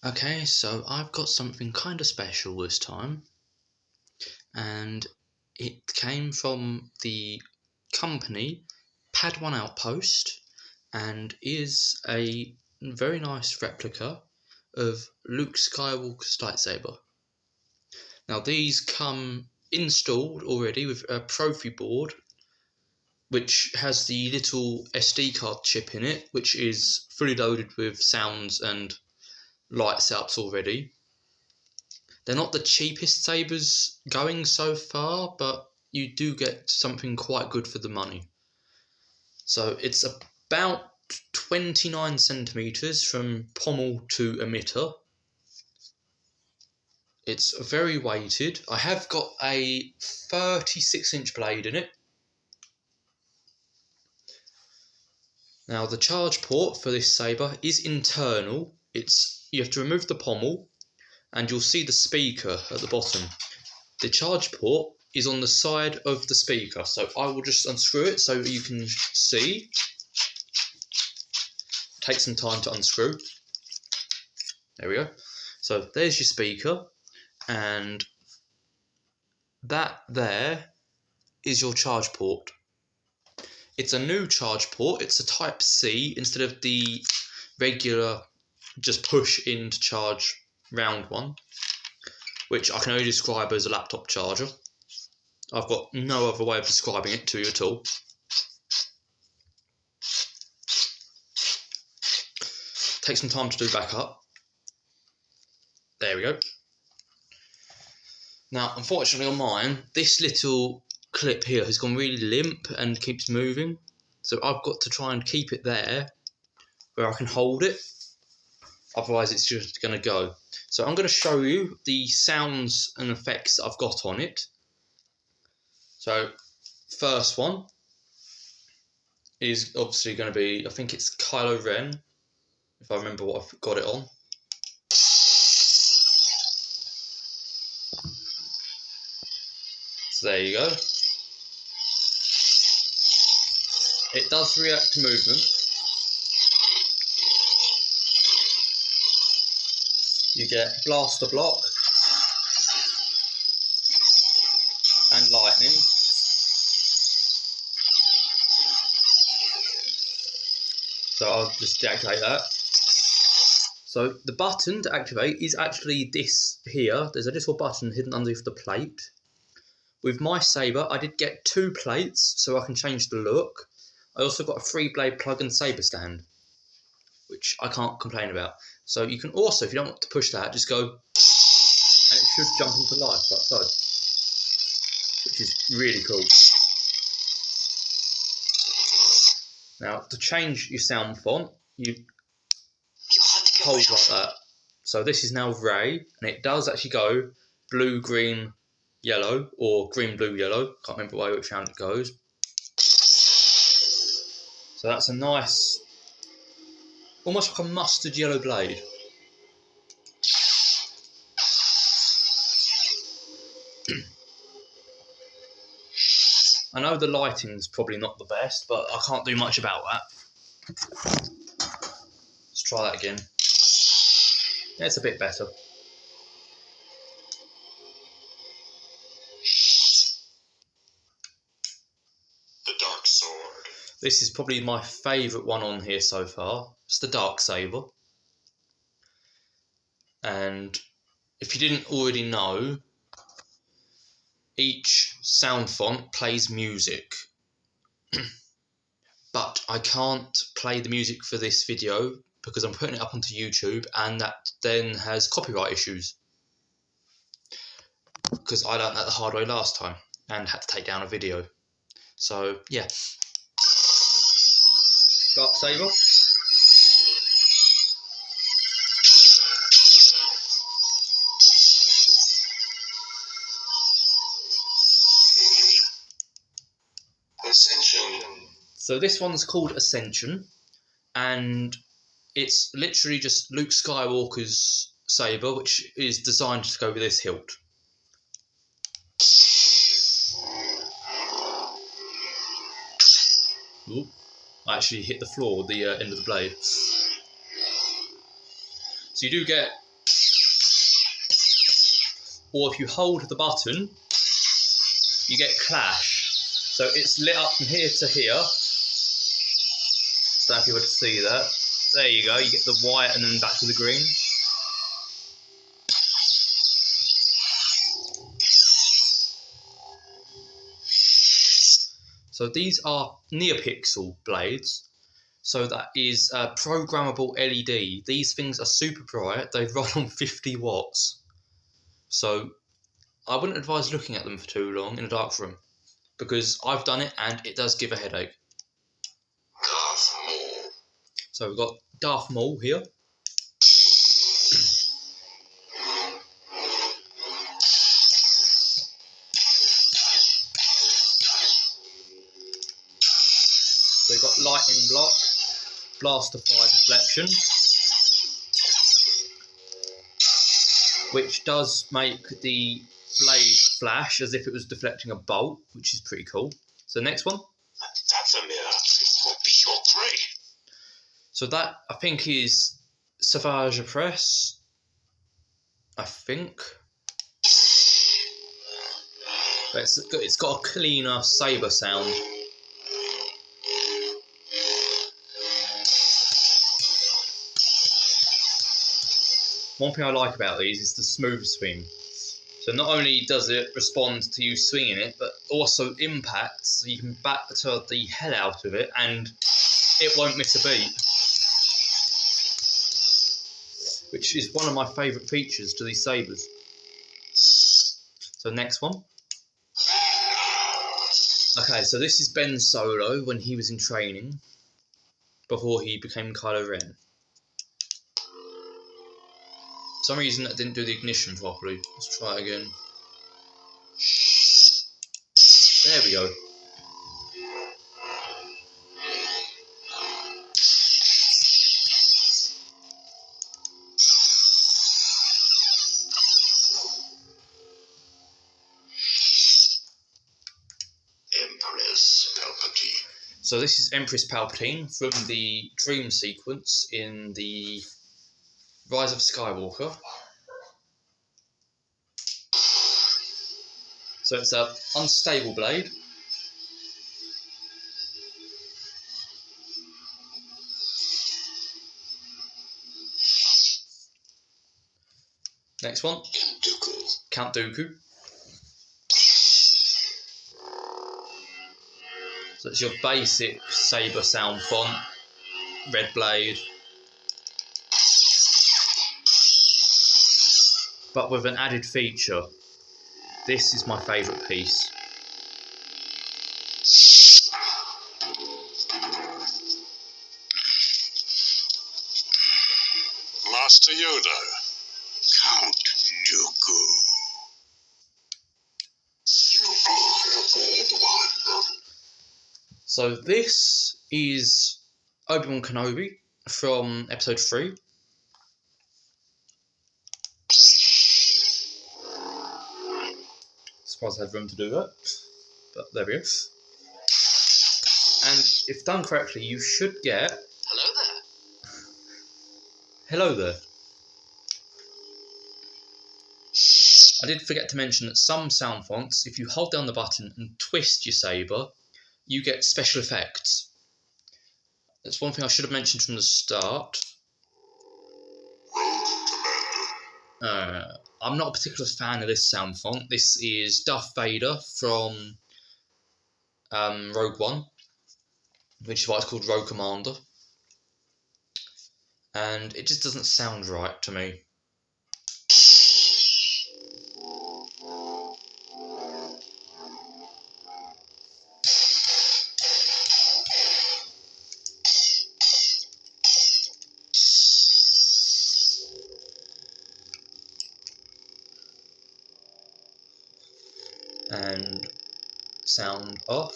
Okay, so I've got something kind of special this time, and it came from the company Padawan Outpost and is a very nice replica of Luke Skywalker's lightsaber. Now, these come installed already with a proffie board, which has the little SD card chip in it, which is fully loaded with sounds and light setups already. They're not the cheapest sabers going so far, but you do get something quite good for the money. So it's about 29 centimeters from pommel to emitter. It's very weighted. I have got a 36-inch blade in it. Now the charge port for this saber is internal. You have to remove the pommel, and you'll see the speaker at the bottom. The charge port is on the side of the speaker, so I will just unscrew it so you can see. Take some time to unscrew. There we go. So there's your speaker, and that there is your charge port. It's a new charge port. It's a Type C instead of the regular just push in to charge round one, which I can only describe as a laptop charger. I've got no other way of describing it to you at all. Take some time to do back up. There we go. Now, unfortunately on mine, this little clip here has gone really limp and keeps moving. So I've got to try and keep it there where I can hold it. Otherwise it's just going to go. So I'm going to show you the sounds and effects I've got on it. So first one is obviously going to be, I think it's Kylo Ren, if I remember what I've got it on. So there you go. It does react to movement. You get blaster block and lightning. So I'll just deactivate that. So the button to activate is actually this here. There's a little button hidden underneath the plate. With my saber, I did get 2 plates so I can change the look. I also got a 3-blade plug and saber stand, which I can't complain about. So you can also, if you don't want to push that, just go, and it should jump into life like so, which is really cool. Now, to change your sound font, you hold like that. So this is now Ray, and it does actually go blue, green, yellow, or green, blue, yellow. Can't remember which round it goes. So that's a nice, almost like a mustard yellow blade. I know the lighting's probably not the best, but I can't do much about that. Let's try that again. Yeah, it's a bit better. The Dark Sword. This is probably my favourite one on here so far. It's the Dark Saber. And if you didn't already know, each sound font plays music. But I can't play the music for this video because I'm putting it up onto YouTube, and that then has copyright issues. Because I learned that the hard way last time and had to take down a video. So, yeah. Dark Saber. Ascension. So this one's called Ascension, and it's literally just Luke Skywalker's saber, which is designed to go with this hilt. Ooh, I actually hit the floor with the end of the blade. So you do get or if you hold the button, you get clash. So it's lit up from here to here. Don't know if you were to see that. There you go, you get the white and then back to the green. So these are Neopixel blades. So that is a programmable LED. These things are super bright. They run on 50 watts. So I wouldn't advise looking at them for too long in a dark room, because I've done it and it does give a headache. Darth Maul. So we've got Darth Maul here. So we've got lightning block, blaster fire deflection, which does make the blade flash as if it was deflecting a bolt, which is pretty cool. So next one. That's a mirror. What be your prey? So that, I think, is Savage Press. I think. But it's got a cleaner saber sound. One thing I like about these is the smooth swing. So not only does it respond to you swinging it, but also impacts, so you can batter the hell out of it and it won't miss a beat. Which is one of my favourite features to these sabers. So next one. Okay, so this is Ben Solo when he was in training, before he became Kylo Ren. For some reason that didn't do the ignition properly. Let's try again. There we go. Empress Palpatine. So this is Empress Palpatine from the dream sequence in the Rise of Skywalker. So it's an unstable blade. Next one. Count Dooku. So it's your basic saber sound font, red blade, but with an added feature. This is my favourite piece. Master Yoda. Count Dooku. You are the old one. So this is Obi-Wan Kenobi from Episode 3. Surprised I had room to do that, but there we go. And if done correctly, you should get... Hello there. Hello there. I did forget to mention that some sound fonts, if you hold down the button and twist your saber, you get special effects. That's one thing I should have mentioned from the start. I'm not a particular fan of this sound font. This is Darth Vader from Rogue One, which is why it's called Rogue Commander. And it just doesn't sound right to me. And sound off.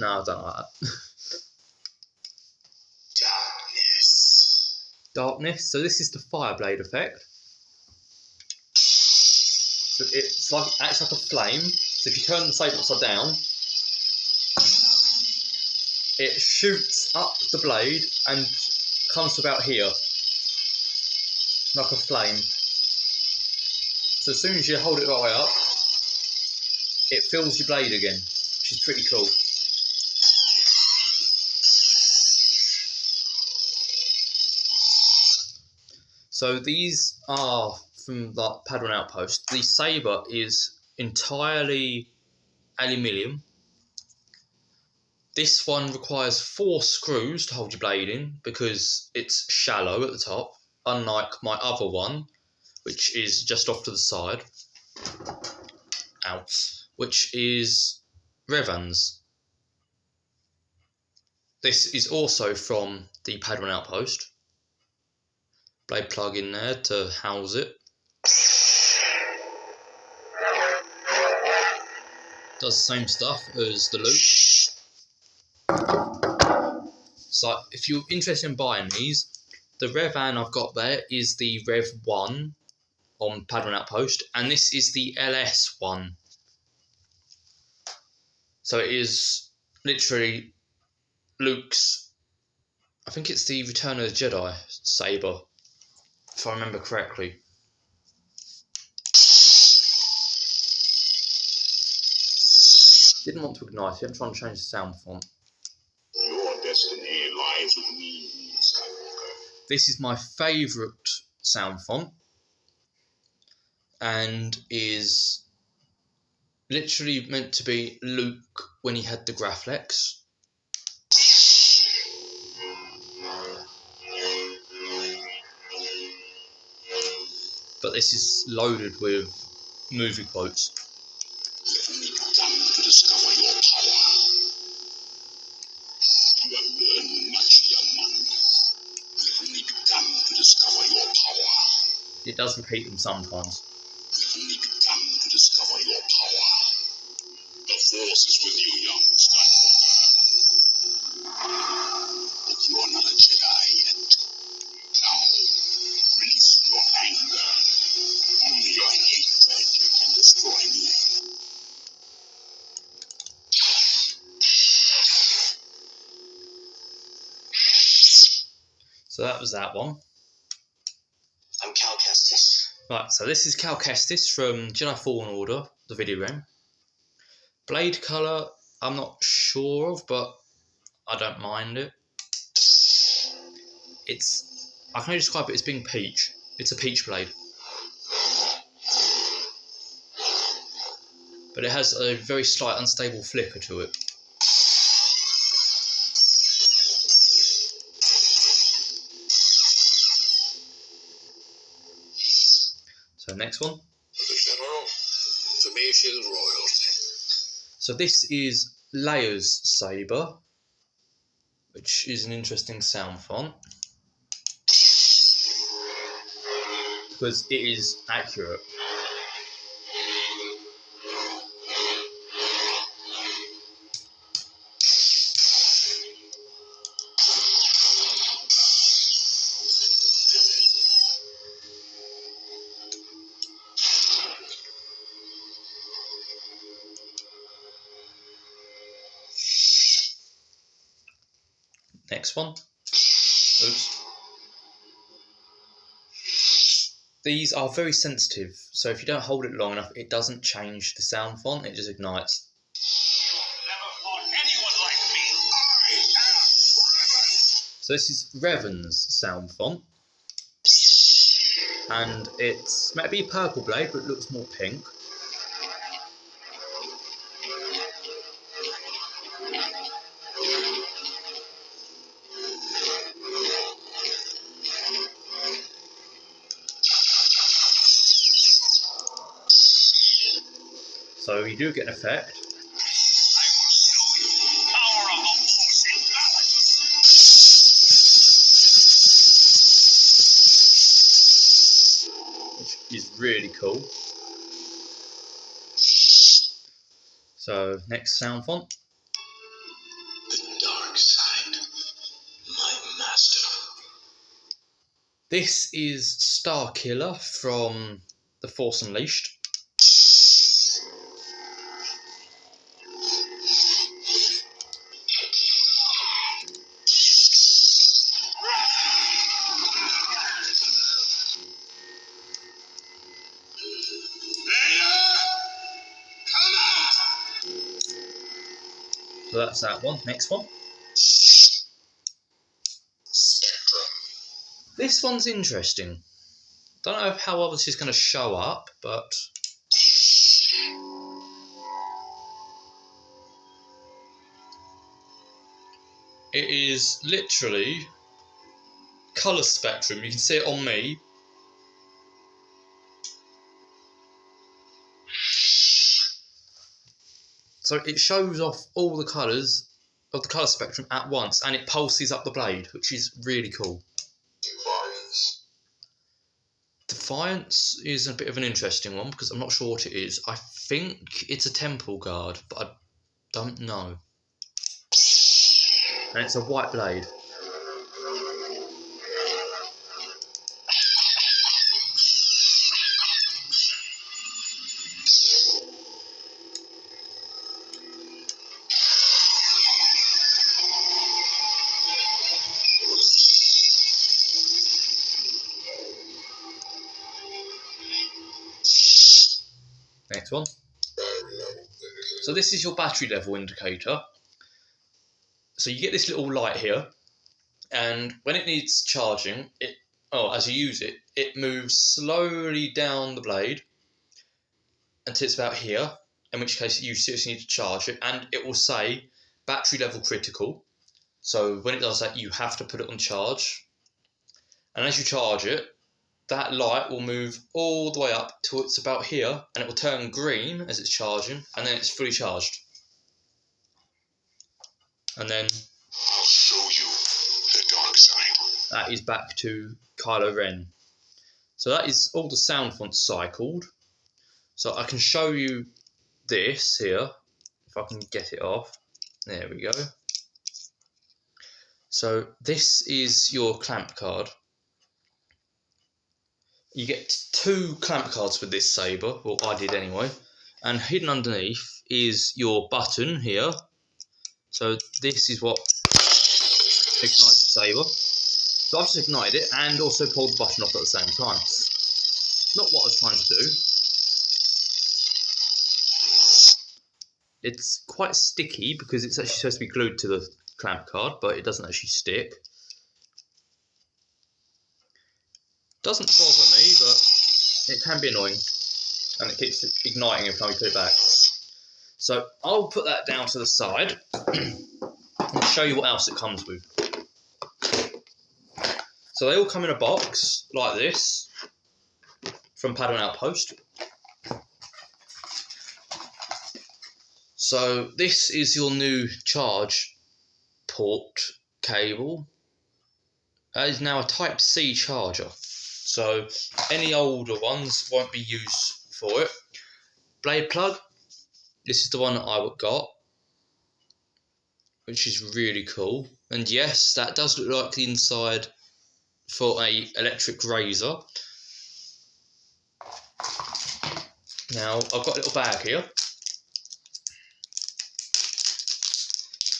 No, I don't like that. Darkness. So this is the Fireblade effect. So it's like acts like a flame. So if you turn the saber upside down, it shoots up the blade and comes to about here. like a flame. So as soon as you hold it right way up, it fills your blade again, which is pretty cool. So these are from like Padawan Outpost. The saber is entirely aluminium. This one requires 4 screws to hold your blade in because it's shallow at the top, unlike my other one, which is just off to the side. Ow. Which is Revan's. This is also from the Padawan Outpost. Blade plug in there to house it. Does the same stuff as the loop. So if you're interested in buying these, the Revan I've got there is the Rev 1 on Padawan Outpost, and this is the LS1. So it is literally Luke's, I think it's the Return of the Jedi saber, if I remember correctly. Didn't want to ignite it, I'm trying to change the sound font. Your destiny lies with me, Skywalker. This is my favourite sound font and is literally meant to be Luke when he had the Graflex. But this is loaded with movie quotes. Let me come to discover your power. You have learned much, young one. Let me come to discover your power. It does repeat them sometimes. Let me come to discover your power. The Force is with you, young Skywalker. But you are not a Jedi yet. Now, release your anger. Only your hatred can destroy me. So that was that one. I'm Cal Kestis. Right, so this is Cal Kestis from Jedi Fallen Order, the video game. Blade colour, I'm not sure of, but I don't mind it. I can only describe it as being peach. It's a peach blade. But it has a very slight unstable flicker to it. So next one. The General, to me she's royalty. So this is Leia's saber, which is an interesting sound font because it is accurate. Next one. Oops. These are very sensitive, so if you don't hold it long enough, it doesn't change the sound font, it just ignites. Never fought anyone like me. I am Revan. So this is Revan's sound font, and it's meant to be a purple blade, but it looks more pink. So you do get an effect. I will show you the power of the Force in balance. Which is really cool. So next sound font. The dark side, my master. This is Starkiller from The Force Unleashed. So that's that one. Next one. This one's interesting. Don't know how well this is going to show up, but it is literally colour spectrum. You can see it on me. So it shows off all the colours of the colour spectrum at once, and it pulses up the blade, which is really cool. Defiance is a bit of an interesting one because I'm not sure what it is. I think it's a temple guard, but I don't know. And it's a white blade. Next one. So this is your battery level indicator. So you get this little light here, and when it needs charging, as you use it, it moves slowly down the blade until it's about here, in which case you seriously need to charge it, and it will say battery level critical. So when it does that, you have to put it on charge. And as you charge it, that light will move all the way up till it's about here, and it will turn green as it's charging, and then it's fully charged. And then I'll show you the dark side. That is back to Kylo Ren. So that is all the sound fonts cycled. So I can show you this here, if I can get it off. There we go. So this is your clamp card. You get 2 clamp cards with this saber, well I did anyway, and hidden underneath is your button here. So this is what ignites the saber. So I've just ignited it and also pulled the button off at the same time. Not what I was trying to do. It's quite sticky because it's actually supposed to be glued to the clamp card, but it doesn't actually stick. Doesn't bother me, but it can be annoying, and it keeps igniting every time you put it back. So I'll put that down to the side and show you what else it comes with. So they all come in a box like this from Padawan Outpost. So this is your new charge port cable. That is now a Type-C charger. So any older ones won't be used for it. Blade plug. This is the one that I got, which is really cool. And yes, that does look like the inside for a electric razor. Now I've got a little bag here.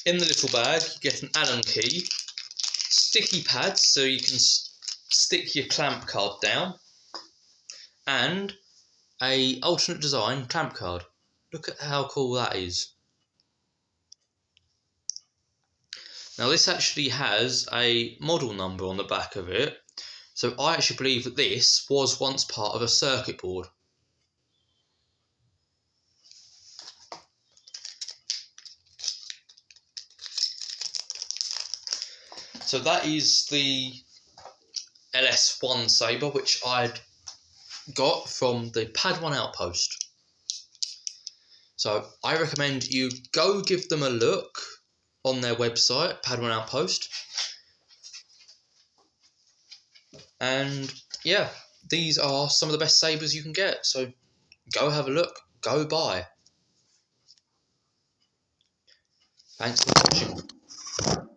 In the little bag you get an Allen key, sticky pads so you can stick your clamp card down, and a alternate design clamp card. Look at how cool that is. Now this actually has a model number on the back of it, so I actually believe that this was once part of a circuit board. So that is the LS1 saber, which I'd got from the Padawan Outpost. So I recommend you go give them a look on their website, Padawan Outpost. And yeah, these are some of the best sabers you can get. So go have a look, go buy. Thanks for watching.